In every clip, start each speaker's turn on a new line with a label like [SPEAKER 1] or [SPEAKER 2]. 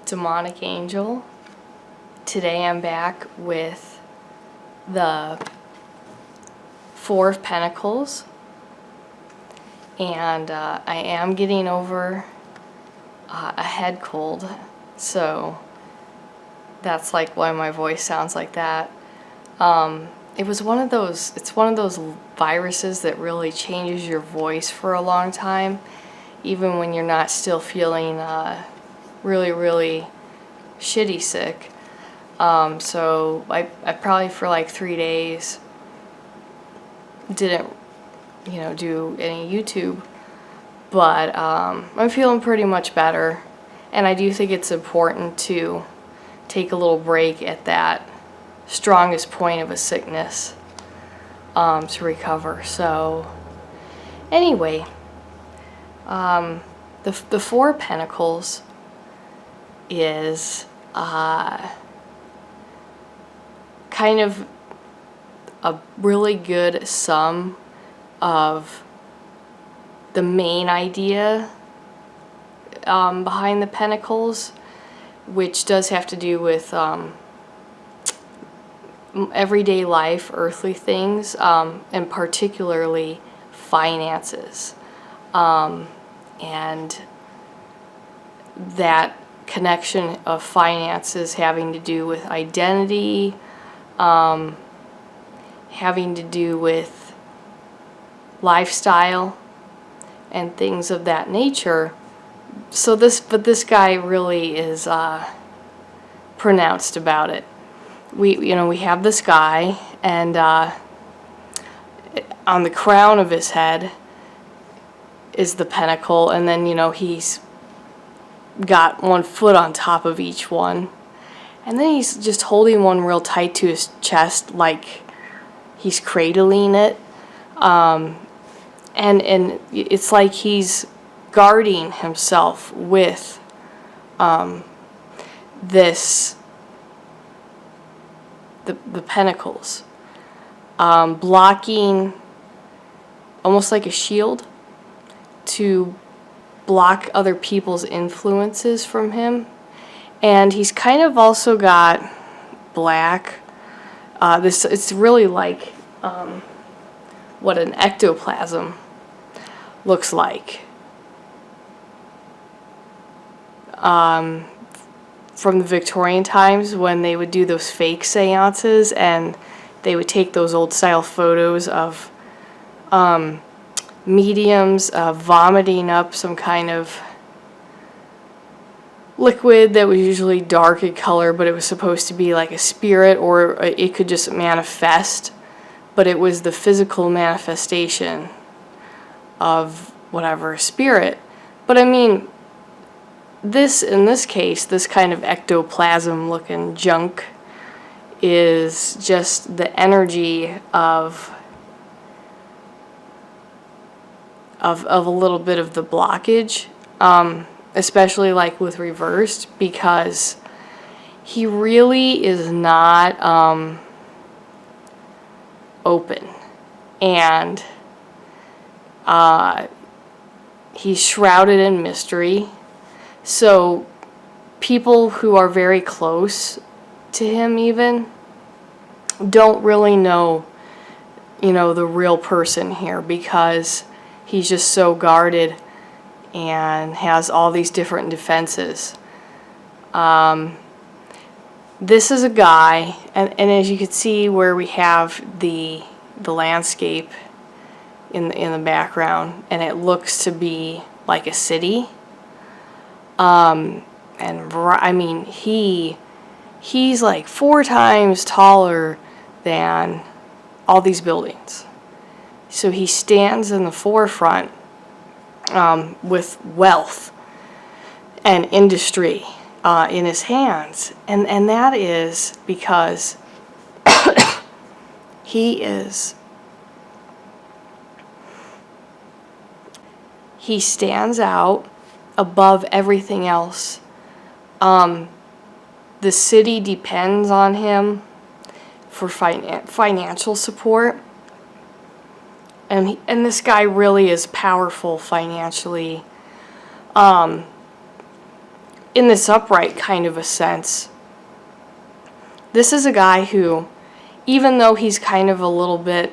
[SPEAKER 1] demonic angel. Today I'm back with the Four of Pentacles, and I am getting over a head cold, so that's like why my voice sounds like that. It's one of those viruses that really changes your voice for a long time, even when you're not still feeling really shitty sick. So I probably for like 3 days didn't do any YouTube, but I'm feeling pretty much better, and I do think it's important to take a little break at that strongest point of a sickness to recover. So anyway, the Four of Pentacles is kind of a really good sum of the main idea behind the Pentacles, which does have to do with everyday life, earthly things, and particularly finances, and that connection of finances having to do with identity, having to do with lifestyle and things of that nature. But this guy really is pronounced about it. We have this guy, and on the crown of his head is the pentacle, and then he's got one foot on top of each one, and then he's just holding one real tight to his chest, like he's cradling it, and it's like he's guarding himself with the pentacles, blocking, almost like a shield, to block other people's influences from him. And he's kind of also got black, it's really like what an ectoplasm looks like. From the Victorian times, when they would do those fake seances, and they would take those old style photos of mediums vomiting up some kind of liquid that was usually dark in color, but it was supposed to be like a spirit, or it could just manifest, but it was the physical manifestation of whatever spirit. But I mean, in this case, this kind of ectoplasm looking junk is just the energy of a little bit of the blockage, especially like with reversed, because he really is not open, and he's shrouded in mystery. So people who are very close to him even don't really know, the real person here, because he's just so guarded and has all these different defenses. This is a guy, and as you can see where we have the landscape in the background, and it looks to be like a city. And I mean, he's like 4 times taller than all these buildings. So he stands in the forefront with wealth and industry in his hands, and that is because he stands out above everything else. The city depends on him for financial support, and this guy really is powerful financially. in this upright kind of a sense, this is a guy who, even though he's kind of a little bit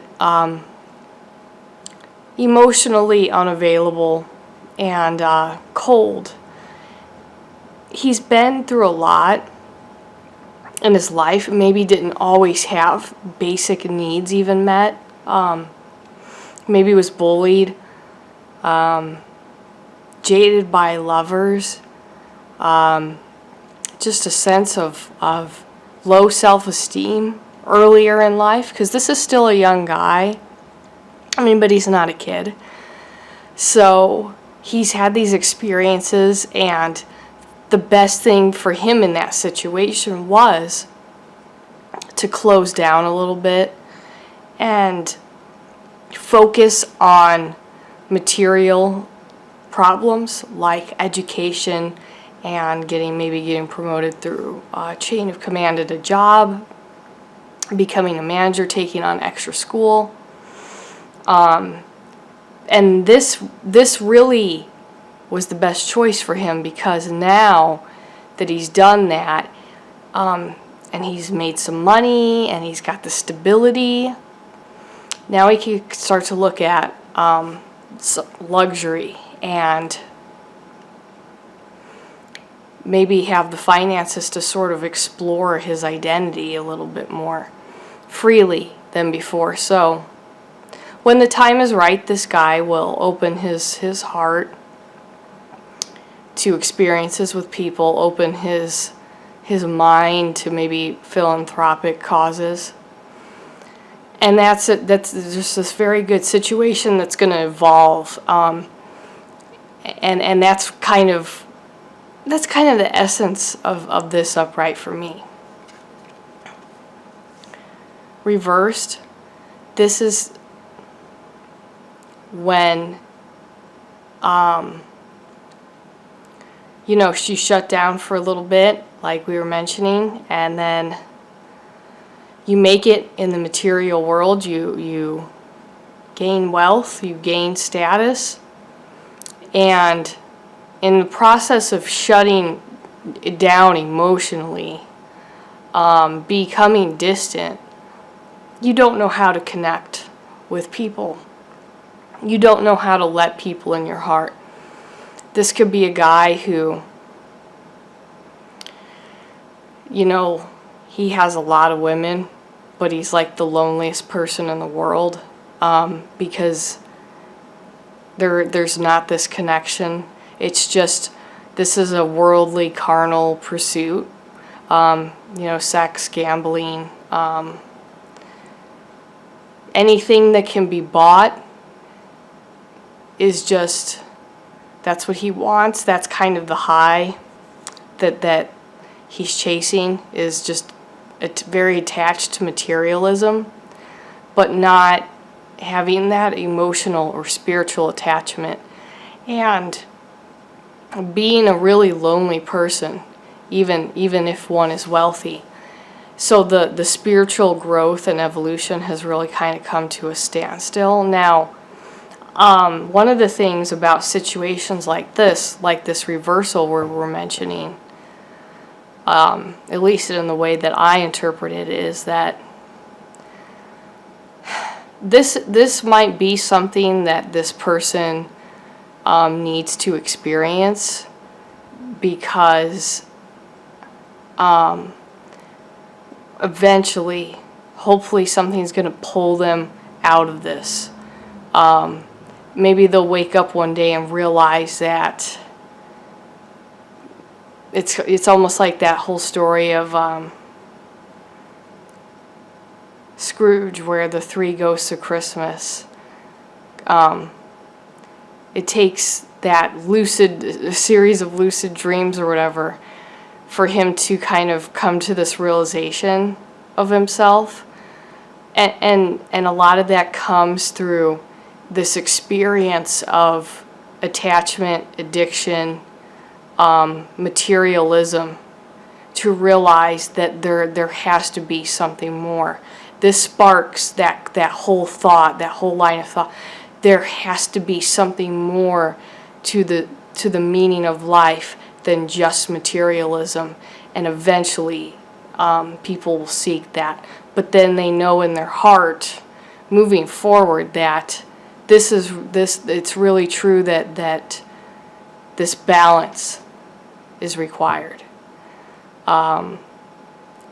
[SPEAKER 1] emotionally unavailable and cold, he's been through a lot in his life. Maybe didn't always have basic needs even met. Maybe was bullied, jaded by lovers, just a sense of low self-esteem earlier in life, because this is still a young guy. I mean, but he's not a kid. So he's had these experiences, and the best thing for him in that situation was to close down a little bit and focus on material problems like education and getting promoted through a chain of command at a job, becoming a manager, taking on extra school. And this really was the best choice for him, because now that he's done that, and he's made some money and he's got the stability, now he can start to look at luxury and maybe have the finances to sort of explore his identity a little bit more freely than before. So when the time is right, this guy will open his heart to experiences with people, open his mind to maybe philanthropic causes. And that's just this very good situation that's going to evolve. And that's kind of the essence of this upright for me. Reversed, this is when she shut down for a little bit, like we were mentioning, and then you make it in the material world. You gain wealth, you gain status, and in the process of shutting it down emotionally, becoming distant, you don't know how to connect with people. You don't know how to let people in your heart. This could be a guy who, he has a lot of women, but he's like the loneliest person in the world, because there's not this connection. It's just, this is a worldly, carnal pursuit. Sex, gambling, anything that can be bought is just, that's what he wants. That's kind of the high that he's chasing, is just very attached to materialism, but not having that emotional or spiritual attachment, and being a really lonely person, even if one is wealthy. So the spiritual growth and evolution has really kind of come to a standstill. Now, one of the things about situations like this reversal where we're mentioning, at least in the way that I interpret it, is that this might be something that this person needs to experience, because eventually, hopefully, something's going to pull them out of this. Maybe they'll wake up one day and realize that it's almost like that whole story of Scrooge, where the three ghosts of Christmas. It takes that series of lucid dreams or whatever for him to kind of come to this realization of himself, and a lot of that comes through this experience of attachment, addiction, materialism, to realize that there has to be something more. This sparks that whole thought, that whole line of thought. There has to be something more to the meaning of life than just materialism, and eventually people will seek that. But then they know in their heart, moving forward, that it's really true that this balance is required,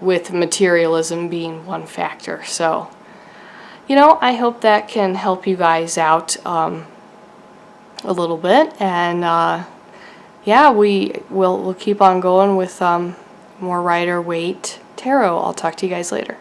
[SPEAKER 1] with materialism being one factor. So, I hope that can help you guys out a little bit, and yeah, we'll keep on going with more Rider-Waite tarot. I'll talk to you guys later.